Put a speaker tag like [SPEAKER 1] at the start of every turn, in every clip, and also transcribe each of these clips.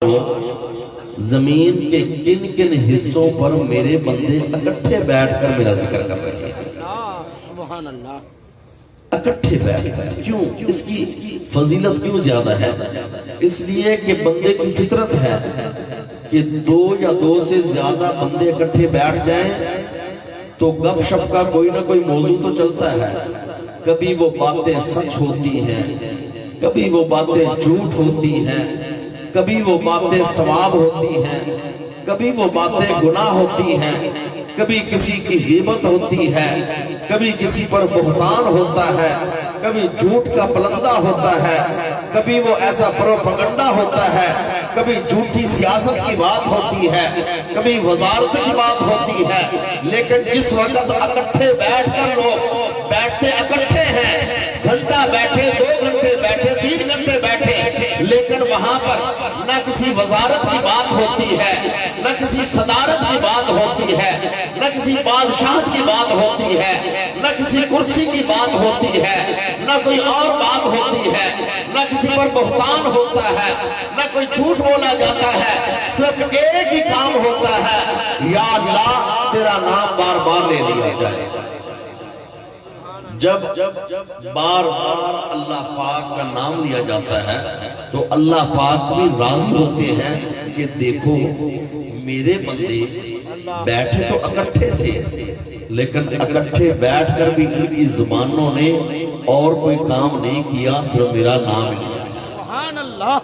[SPEAKER 1] زمین کے کن کن حصوں پر میرے بندے اکٹھے بیٹھ کر میرا ذکر کر رہے ہیں؟
[SPEAKER 2] سبحان اللہ.
[SPEAKER 1] اکٹھے بیٹھ کر کیوں؟ اس کی فضیلت کیوں زیادہ ہے؟ اس لیے کہ بندے کی فطرت ہے کہ دو یا دو سے زیادہ بندے اکٹھے بیٹھ جائیں تو گپ شپ کا کوئی نہ کوئی موضوع تو چلتا ہے. کبھی وہ باتیں سچ ہوتی ہیں، کبھی وہ باتیں جھوٹ ہوتی ہیں، کبھی وہ باتیں ثواب ہوتی ہیں، کبھی وہ باتیں گناہ ہوتی ہیں، کبھی کسی کی غیبت ہوتی ہے، کبھی کسی پر بہتان ہوتا ہے، کبھی جھوٹ کا پلندہ ہوتا ہے، کبھی وہ ایسا پروپیگنڈا ہوتا ہے، کبھی جھوٹی سیاست کی بات ہوتی ہے، کبھی وزارت کی بات ہوتی ہے. لیکن جس وقت اکٹھے بیٹھ کر لوگ بیٹھتے اکٹھے ہیں، گھنٹہ بیٹھے، 2 گھنٹے بیٹھے، 3 گھنٹے بیٹھے، لیکن وہاں پر نہ کسی وزارت کی بات ہوتی ہے، نہ کسی صدارت کی بات ہوتی ہے، نہ کسی بادشاہت کی بات ہوتی ہے، نہ کسی کرسی کی بات ہوتی ہے، نہ کوئی اور بات ہوتی ہے، نہ کسی پر بہتان ہوتا ہے، نہ کوئی جھوٹ بولا جاتا ہے. صرف ایک ہی کام ہوتا ہے، یا اللہ تیرا نام بار بار لے لیا جائے. جب بار بار اللہ پاک کا نام لیا جاتا ہے تو اللہ پاک بھی راضی ہوتے ہیں کہ دیکھو میرے بندے بیٹھے تو اکٹھے تھے، لیکن اکٹھے بیٹھ کر بھی ان کی زبانوں نے اور کوئی کام نہیں کیا، صرف میرا نام لیا.
[SPEAKER 2] سبحان اللہ.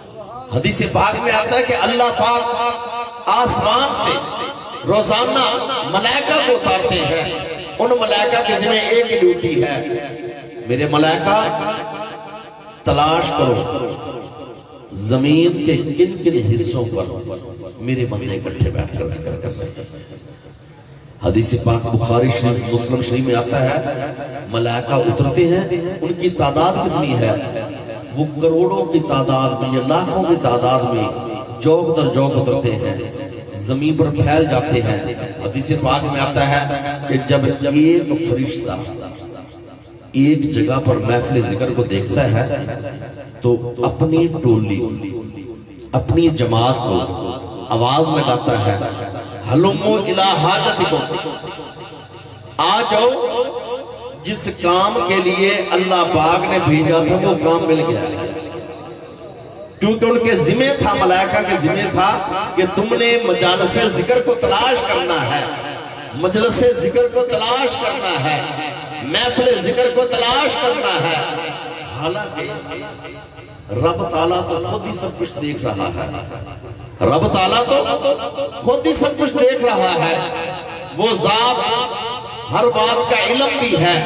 [SPEAKER 1] حدیث پاک میں آتا ہے کہ اللہ پاک آسمان سے روزانہ ملائکہ کو اتارتے ہیں. ان ملائکہ کے ذمہ ایک ہی ڈیوٹی ہے، میرے ملائکہ تلاش کرو زمین کے کن کن حصوں پر میرے بندے اکٹھے بیٹھ کر ذکر کر رہے ہیں. حدیث پاک بخاری شریف مسلم شریف میں آتا ہے ملائکہ اترتے ہیں، ان کی تعداد کتنی ہے؟ وہ کروڑوں کی تعداد میں یا لاکھوں کی تعداد میں جوگ در جوگ اترتے ہیں، زمین پر پھیل جاتے ہیں. حدیث پاک میں آتا ہے کہ جب ایک فرشتہ ایک جگہ پر محفل ذکر کو دیکھتا ہے تو اپنی ٹولی، اپنی جماعت کو آواز لگاتا ہے، ہلمو الی حاجتکم، آ جاؤ، جس کام کے لیے اللہ پاک نے بھیجا تھا وہ کام مل گیا. کیونکہ ان کے ذمہ تھا، ملائکہ کے ذمہ تھا کہ تم نے مجالس ذکر کو تلاش کرنا ہے، مجلس ذکر کو تلاش کرنا ہے، محفل ذکر کو تلاش کرنا ہے. حالانکہ رب تعالیٰ تو خود ہی سب کچھ دیکھ رہا ہے، رب تعالیٰ تو خود ہی سب کچھ دیکھ رہا ہے. وہ ذات ہر بات کا علم بھی ہے،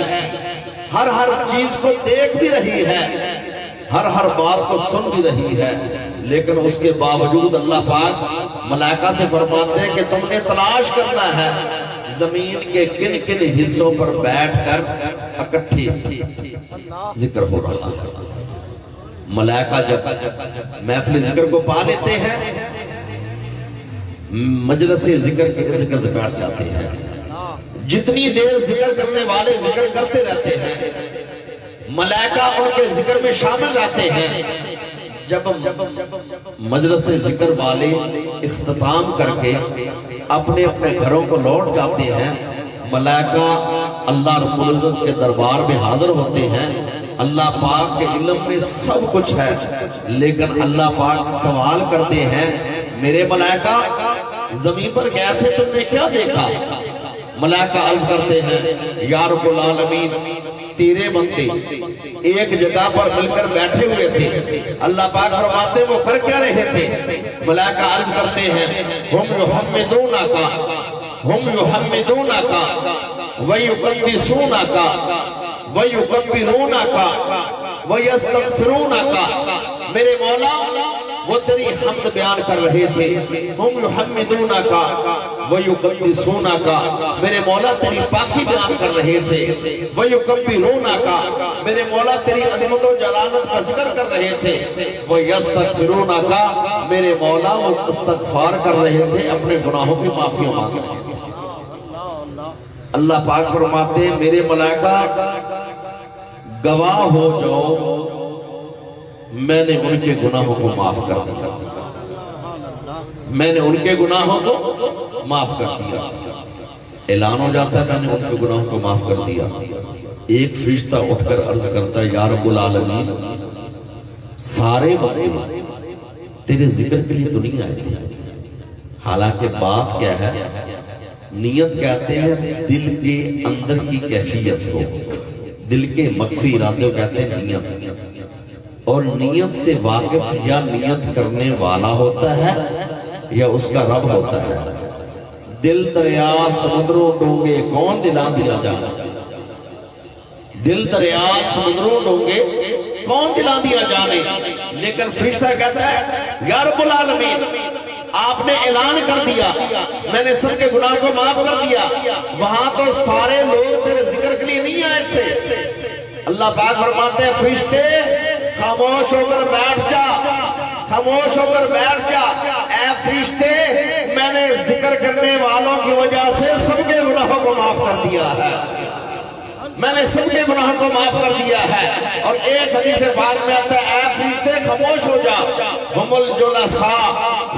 [SPEAKER 1] ہر چیز کو دیکھ بھی رہی ہے، ہر بات کو سن بھی رہی ہے. لیکن اس کے باوجود اللہ پاک ملائکہ سے فرماتے ہیں کہ تم نے تلاش کرنا ہے زمین کے کن کن حصوں پر بیٹھ کر اکٹھے ذکر ہو رہا ہے. ملائکہ جب محفل ذکر کو پا لیتے ہیں، مجلس ذکر کے ارد گرد بیٹھ جاتے ہیں. جتنی دیر ذکر کرنے والے ذکر کرتے رہتے ہیں، ملائکہ ان کے ذکر میں شامل رہتے ہیں. جب مجلس ذکر والے اختتام کر کے اپنے اپنے گھروں کو لوٹ جاتے ہیں، ملائکہ اللہ رب العزت کے دربار میں حاضر ہوتے ہیں. اللہ پاک کے علم میں سب کچھ ہے، لیکن اللہ پاک سوال کرتے ہیں، میرے ملائکہ زمین پر گئے تھے، تم نے کیا دیکھا؟ ملائکہ عرض کرتے ہیں، یا رب العالمین تیرے بندے ایک جگہ پر مل کر بیٹھے ہوئے تھے. اللہ پاک فرماتے ہیں وہ کر کیا رہے تھے؟ ملائکہ عرض کرتے ہیں، ہم یحمدونک، ہم یحمدونک ویقدسونک ویکبرونک ویستغفرونک. میرے مولا وہ تیری حمد بیان کر رہے تھے، ہم یحمدونک ویقدسونک، میرے مولا تیری پاکی بیان کر رہے تھے، ویکبرونک، میرے مولا تیری عظمت و جلالت کا ذکر کر رہے تھے، ویستغفرونک، میرے مولا وہ استغفار کر رہے تھے، اپنے گناہوں کی معافی مانگ رہے تھے. اللہ پاک فرماتے ہیں میرے ملائکہ گواہ ہو جاؤ میں نے ان کے گناہوں کو معاف کر دیا. میں نے ان کے گناہوں کو معاف کر دیا. اعلان ہو جاتا ہے میں نے ان کے گناہوں کو معاف کر دیا. ایک فرشتہ اٹھ کر عرض کرتا ہے یا رب العالمین سارے بندے تیرے ذکر کے لیے تو نہیں آئے تھے. حالانکہ بات کیا ہے, نیت کہتے ہیں دل کے اندر کی کیفیت کو, دل کے مخفی ارادے کو کہتے ہیں نیت. اور نیت سے واقف یا نیت کرنے والا ہوتا ہے یا اس کا رب ہوتا ہے. دل دریا سمندروں ڈونگے کون دلا دیا جانا, دل دریا سمندروں ڈونگے کون دلا دیا جانے. لیکن فرشتہ کہتا ہے یا رب العالمین آپ نے اعلان کر دیا, میں نے سب کے گناہ کو معاف کر دیا. وہاں تو سارے لوگ تیرے ذکر کے لیے نہیں آئے تھے. اللہ پاک فرماتے ہیں فرشتے خاموش ہو کر بیٹھ جا, خاموش ہو کر بیٹھ جا. اے فرشتے میں نے ذکر کرنے والوں کی وجہ سے سب کے گناہوں کو معاف کر دیا ہے, میں نے سب کے گناہوں کو معاف کر دیا ہے. اور ایک حدیث پاک میں آتا ہے اے فرشتے خاموش ہو جا, ہم الجلساء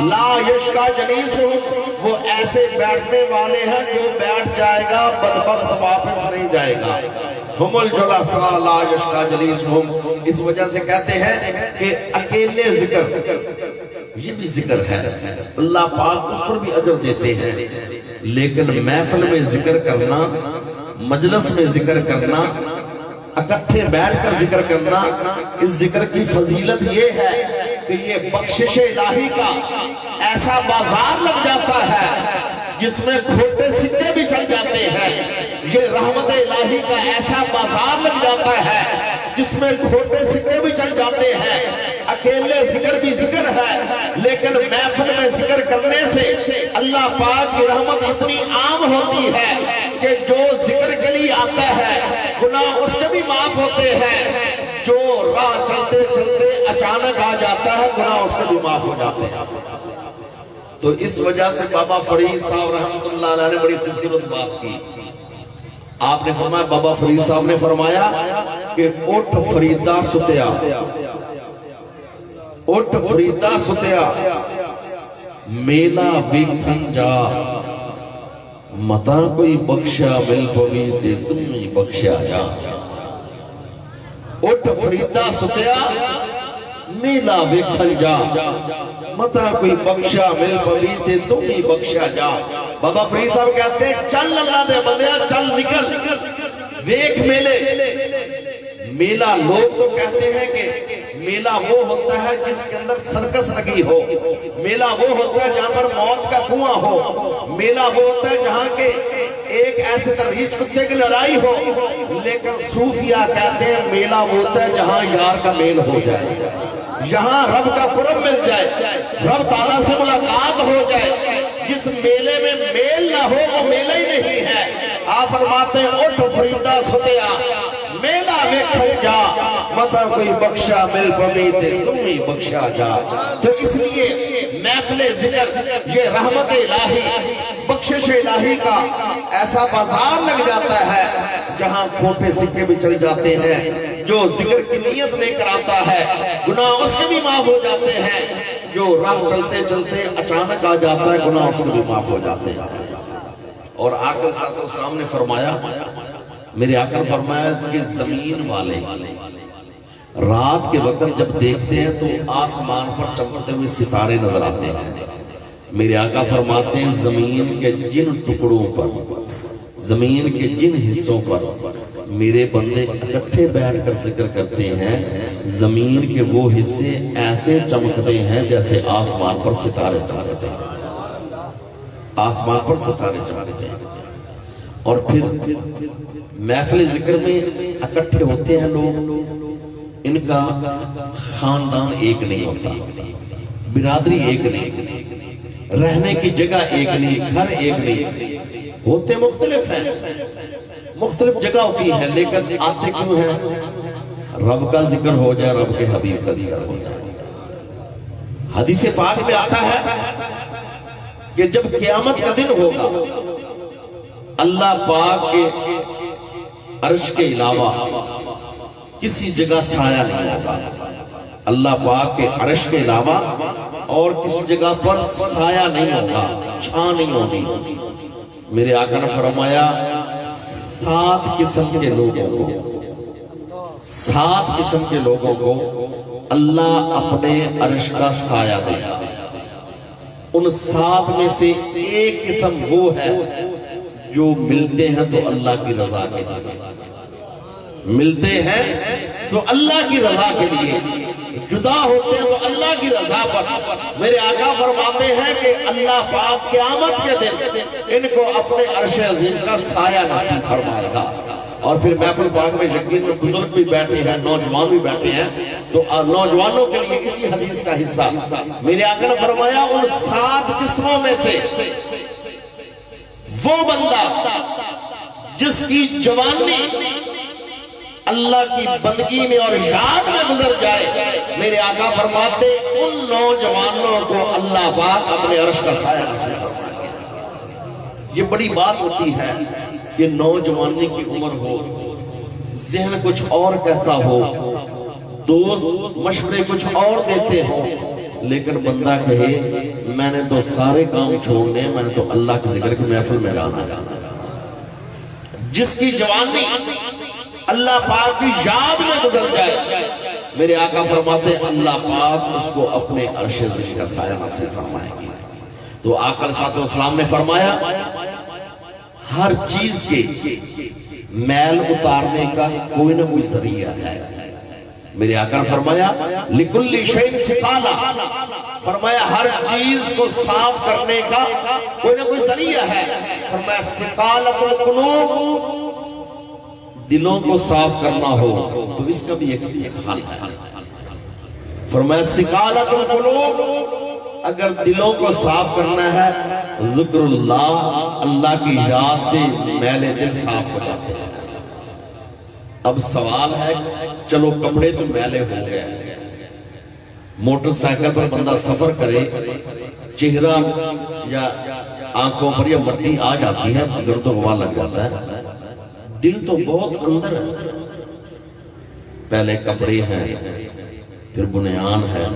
[SPEAKER 1] لا یشکا جلیسہم, وہ ایسے بیٹھنے والے ہیں جو بیٹھ جائے گا بدبخت واپس نہیں جائے گا. ہم الجلساء لا یشکا جلیسہم, اس وجہ سے کہتے ہیں کہ اکیلے ذکر یہ بھی ذکر ہے, اللہ پاک اس پر بھی اجر دیتے ہیں. لیکن محفل میں ذکر کرنا, مجلس میں ذکر کرنا, اکٹھے بیٹھ کر ذکر کرنا, اس ذکر کی فضیلت یہ ہے کہ یہ بخشش الہی کا ایسا بازار لگ جاتا ہے جس میں کھوٹے سکے بھی چل جاتے ہیں. یہ رحمت الہی کا ایسا بازار لگ جاتا ہے جس میں کھوٹے سکے بھی چل جاتے ہیں. اکیلے ذکر بھی ذکر ہے, لیکن محفل میں ذکر کرنے سے اللہ پاک کی رحمت اتنی عام ہوتی ہے کہ جو ذکر کے لیے آتا ہے گناہ اس کے بھی معاف ہوتے ہیں. جو راہ چلتے چلتے اچانک آ جاتا ہے گناہ اس کے بھی معاف ہو جاتے ہیں. تو اس وجہ سے بابا فرید صاحب رحمت اللہ علیہ نے بڑی خوبصورت بات کی. آپ نے فرمایا, بابا فرید صاحب نے فرمایا کہ اٹھ فریدہ ستیا, اٹھ فریدہ ستیا میلا ویکھن جا, متا کوئی بخشا مل پوی تے تم ہی بخشا جا. اٹھ فریدہ ستیا میلا ویکھن جا, متا کوئی بخشا مل پوی تے تم ہی بخشا جا. بابا فرید صاحب کہتے ہیں چل اللہ دے بندیا چل نکل ویکھ میلے. میلہ لوگ تو کہتے ہیں کہ میلہ وہ ہوتا ہے جس کے اندر سرکس لگی ہو, میلہ وہ ہوتا ہے جہاں پر موت کا کنواں ہو, میلہ وہ ہوتا ہے جہاں کے ایک ایسے تریج کتے کی لڑائی ہو. لیکن صوفیہ کہتے ہیں میلہ وہ ہوتا ہے جہاں یار کا میل ہو جائے, یہاں رب کا قرب مل جائے, رب تعالیٰ سے ملاقات ہو جائے. جس میلے میں میل نہ ہو وہ میلہ ہی نہیں ہے. آپ فرماتے ہیں اٹھ فریدہ ستیا میلا ویکھن جا, متا کوئی بخشا مل پوی تے تم ہی بخشا جا. تو اس لیے محفل ذکر یہ رحمت الہی بخشش الہی کا ایسا بازار لگ جاتا ہے جہاں کھوٹے سکے بھی چل جاتے ہیں. جو ذکر کی نیت لے کر آتا ہے گناہ اس کے بھی معاف ہو جاتے ہیں, جو راہ چلتے چلتے اچانک آ جاتا ہے گناہ اس کے بھی معاف ہو جاتے ہیں. اور آقا صلی اللہ علیہ وسلم نے فرمایا, میرے آقا نے فرمایا کہ زمین والے رات کے وقت جب دیکھتے ہیں تو آسمان پر چمکتے ہوئے ستارے نظر آتے ہیں. میرے آقا فرماتے ہیں زمین کے جن ٹکڑوں پر, زمین کے جن حصوں پر میرے بندے اکٹھے بیٹھ کر ذکر کرتے ہیں, زمین کے وہ حصے ایسے چمکتے ہیں جیسے آسمان پر ستارے چمکتے ہیں, آسمان پر ستارے چمکتے ہیں. اور پھر محفل ذکر میں اکٹھے ہوتے ہیں لوگ, ان کا خاندان ایک نہیں ہوتا, برادری ایک نہیں, رہنے کی جگہ ایک نہیں, گھر ایک نہیں, ہوتے مختلف ہیں, مختلف جگہ ہوتی ہے, لیکن آتے کیوں ہیں؟ رب کا ذکر ہو جائے, رب کے حبیب کا ذکر ہو جائے. حدیث پاک میں آتا ہے کہ جب قیامت کا دن ہوگا اللہ پاک کے عرش کے علاوہ کسی جگہ سایہ نہیں ہوگا, اللہ پاک کے عرش کے علاوہ اور کسی جگہ پر سایہ نہیں ہوگا، چھاں نہیں ہوگی۔ میرے آقا نے فرمایا 7 قسم کے لوگوں کو، 7 قسم کے لوگوں کو اللہ اپنے عرش کا سایہ دے گا۔ ان 7 میں سے ایک قسم وہ ہے جو ملتے ہیں تو اللہ کی رضا کے لیے، ملتے ہیں تو اللہ کی رضا کے لیے، جدا ہوتے ہیں تو اللہ کی رضا پر۔ میرے آقا فرماتے ہیں کہ اللہ پاک قیامت کے دن ان کو اپنے عرش عظیم کا سایہ نصیب فرمائے گا۔ اور پھر محفل پاک میں یقین میں بزرگ بھی بیٹھے ہیں، نوجوان بھی بیٹھے ہیں، تو نوجوانوں کے لیے اسی حدیث کا حصہ میرے آقا نے فرمایا ان 7 قسموں میں سے وہ بندہ جس کی جوانی اللہ کی بندگی میں اور یاد میں گزر جائے، میرے آقا فرماتے ان نوجوانوں کو اللہ پاک اپنے عرش کا سایہ نصیب فرمائے گا۔ یہ بڑی بات ہوتی ہے کہ نوجوانی کی عمر ہو، ذہن کچھ اور کہتا ہو، دوست مشورے کچھ اور دیتے ہو، لیکن بندہ کہے میں نے تو سارے کام چھوڑنے، میں نے تو اللہ کے ذکر کی محفل میں جانا۔ جس کی جوانی اللہ پاک کی یاد میں گزر جائے، میرے آقا فرماتے ہیں اللہ پاک اس کو اپنے عرش عظیم کا سایہ نصیب فرمائے گی۔ تو آقا صلی اللہ علیہ وسلم نے فرمایا ہر چیز کے میل اتارنے کا کوئی نہ کوئی ذریعہ ہے۔ میرے آقا نے فرمایا لِكُلِّ شَيْءٍ سِقَالَةٌ، فرمایا ہر چیز کو صاف کرنے کا کوئی نہ کوئی ذریعہ ہے۔ فرمایا سِقَالَةُ الْقُلُوبِ، دلوں کو صاف کرنا ہو تو اس کا بھی ایک حل ہے۔ فرمایا سِقَالَةُ الْقُلُوبِ، اگر دلوں کو صاف کرنا ہے ذکر اللہ کی یاد سے میلے دل صاف ہو جاتے ہیں۔ اب سوال ہے چلو کپڑے تو میلے ہو گئے، موٹر سائیکل پر بندہ سفر کرے، چہرہ یا آنکھوں پر یا مٹی آ جاتی ہے، گرد و غبار لگ جاتا ہے، دل تو بہت اندر ہے۔ پہلے کپڑے ہیں، پھر بنیان ہے،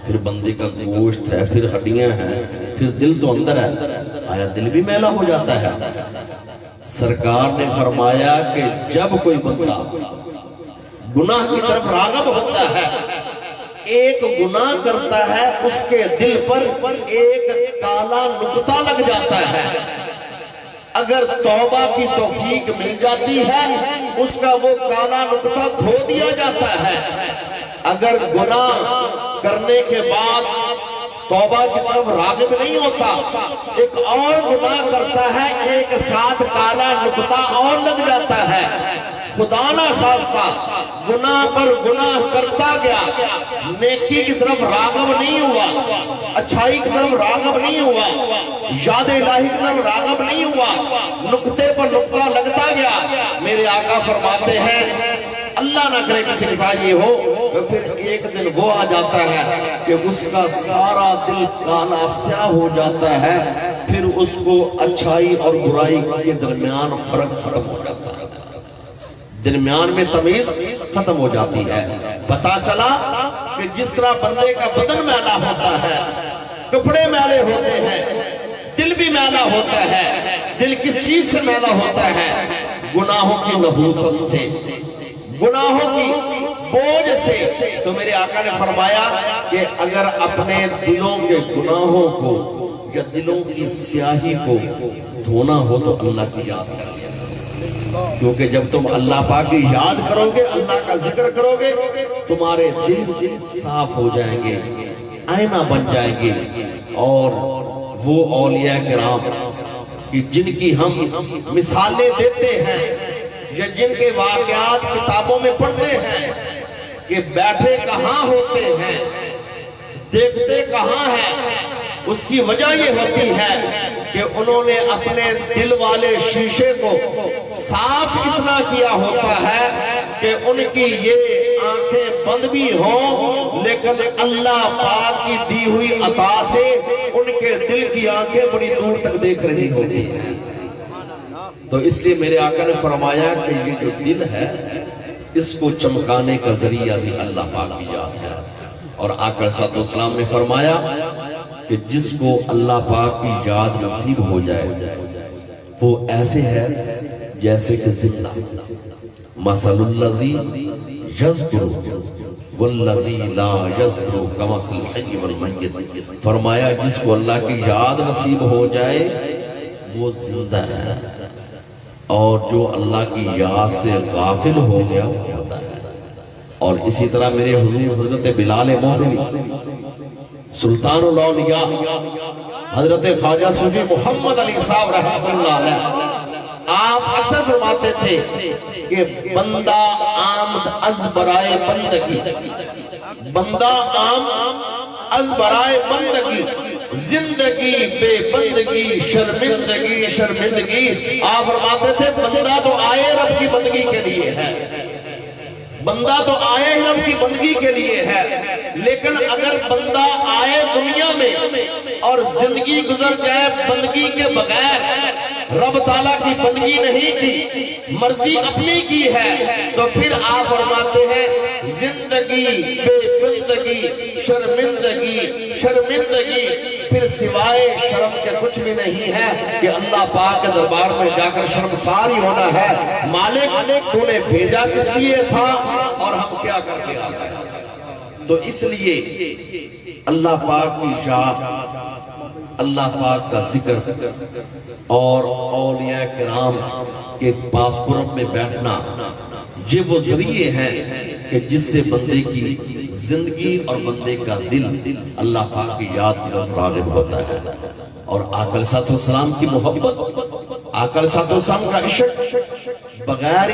[SPEAKER 1] پھر بندے کا گوشت ہے، پھر ہڈیاں ہیں، پھر دل تو اندر ہے، آیا دل بھی میلا ہو جاتا ہے؟ سرکار نے فرمایا کہ جب کوئی بندہ گناہ کی طرف راغب ہوتا ہے، ایک گناہ کرتا ہے، اس کے دل پر ایک کالا نقطہ لگ جاتا ہے۔ اگر توبہ کی توفیق مل جاتی ہے اس کا وہ کالا نقطہ دھو دیا جاتا ہے۔ اگر گناہ کرنے کے بعد توبہ کی طرف راغب نہیں ہوتا، ایک اور گناہ کرتا ہے، ایک ساتھ کالا نقطہ اور لگ جاتا ہے۔ خدا نہ خواستہ گناہ پر گناہ کرتا گیا، نیکی کی طرف راغب نہیں ہوا، اچھائی کی طرف راغب نہیں ہوا، یاد الہی کی طرف راغب نہیں ہوا، نقطے پر نقطہ لگتا گیا۔ میرے آقا فرماتے ہیں اللہ نہ کرے کسی کے ساتھ یہ ہو، پھر ایک دن وہ آ جاتا ہے کہ اس کا سارا دل کالا سیاہ ہو جاتا ہے، پھر اس کو اچھائی اور برائی کے درمیان فرق ختم ہو جاتا ہے، درمیان میں تمیز ختم ہو جاتی ہے۔ پتا چلا کہ جس طرح بندے کا بدن میلا ہوتا ہے، کپڑے میلے ہوتے ہیں، دل بھی میلا ہوتا ہے۔ دل کس چیز سے میلا ہوتا ہے؟ گناہوں کی نحوست سے، گناہوں کی بوجھ سے۔ تو میرے آقا نے فرمایا کہ اگر اپنے دلوں کے گناہوں کو یا دلوں کی سیاہی کو دھونا ہو تو اللہ کی یاد کر لیا، کیونکہ جب تم اللہ پاک کی یاد کرو گے، اللہ کا ذکر کرو گے، تمہارے دل صاف ہو جائیں گے، آئینہ بن جائیں گے۔ اور وہ اولیاء کرام کہ جن کی ہم مثالیں دیتے ہیں یا جن کے واقعات کتابوں میں پڑھتے ہیں کہ بیٹھے کہاں ہوتے ہیں، دیکھتے کہاں ہیں، اس کی وجہ یہ ہوتی ہے کہ انہوں نے اپنے دل والے شیشے کو صاف اتنا کیا ہوتا ہے کہ ان کی یہ آنکھیں بند بھی ہوں لیکن اللہ پاک کی دی ہوئی عطا سے ان کے دل کی آنکھیں بڑی دور تک دیکھ رہی ہوتی ہیں۔ تو اس لیے میرے آقا نے فرمایا کہ یہ جو دل ہے اس کو چمکانے کا ذریعہ بھی اللہ پاک کی یاد ہے۔ اور آقا صلی اللہ علیہ وسلم نے فرمایا کہ جس کو اللہ پاک کی یاد نصیب ہو جائے وہ ایسے ہے جیسے کہ زندہ، مثل الذی یذکر والذی لا یذکر کمثل الحی والمیت، فرمایا جس کو اللہ کی یاد نصیب ہو جائے وہ زندہ ہے، اور جو اللہ کی یاد سے غافل ہو گیا ہوتا ہے۔ اور اسی طرح میرے حضور حضرت بلال مہدوی، سلطان الاولیاء حضرت خواجہ صوفی محمد علی صاحب رحمۃ اللہ علیہ، آپ اکثر فرماتے تھے کہ بندہ آمد از برائے بندگی، بندہ آمد از برائے بندگی، زندگی بے بندگی شرمندگی شرمندگی۔ آپ فرماتے تھے بندہ تو آئے رب کی بندگی کے لیے ہے، بندہ تو آئے رب کی بندگی کے لیے ہے، لیکن اگر بندہ آئے دنیا میں اور زندگی گزر جائے بندگی کے بغیر، رب تعالیٰ کی بندگی نہیں کی، مرضی اپنی کی ہے، تو پھر آپ فرماتے ہیں زندگی بے بندگی شرمندگی شرمندگی، پھر سوائے شرم کے کچھ بھی نہیں ہے کہ اللہ پاک کے دربار میں جا کر شرمسار ہی ہونا ہے۔ مالک تو نے بھیجا کس لیے تھا اور ہم کیا کر کے آ گئے؟ تو اس لیے اللہ پاک کی یاد، اللہ پاک کا ذکر اور اولیاء کرام کے پاس قرب میں بیٹھنا، یہ وہ ذریعے ہیں کہ جس سے بندے کی زندگی اور بندے کا دل اللہ پاک کی یاد کی طرف راغب ہوتا ہے۔ اور آقا علیہ الصلوۃ والسلام کی محبت، آقا علیہ الصلوۃ والسلام کا عشق بغیر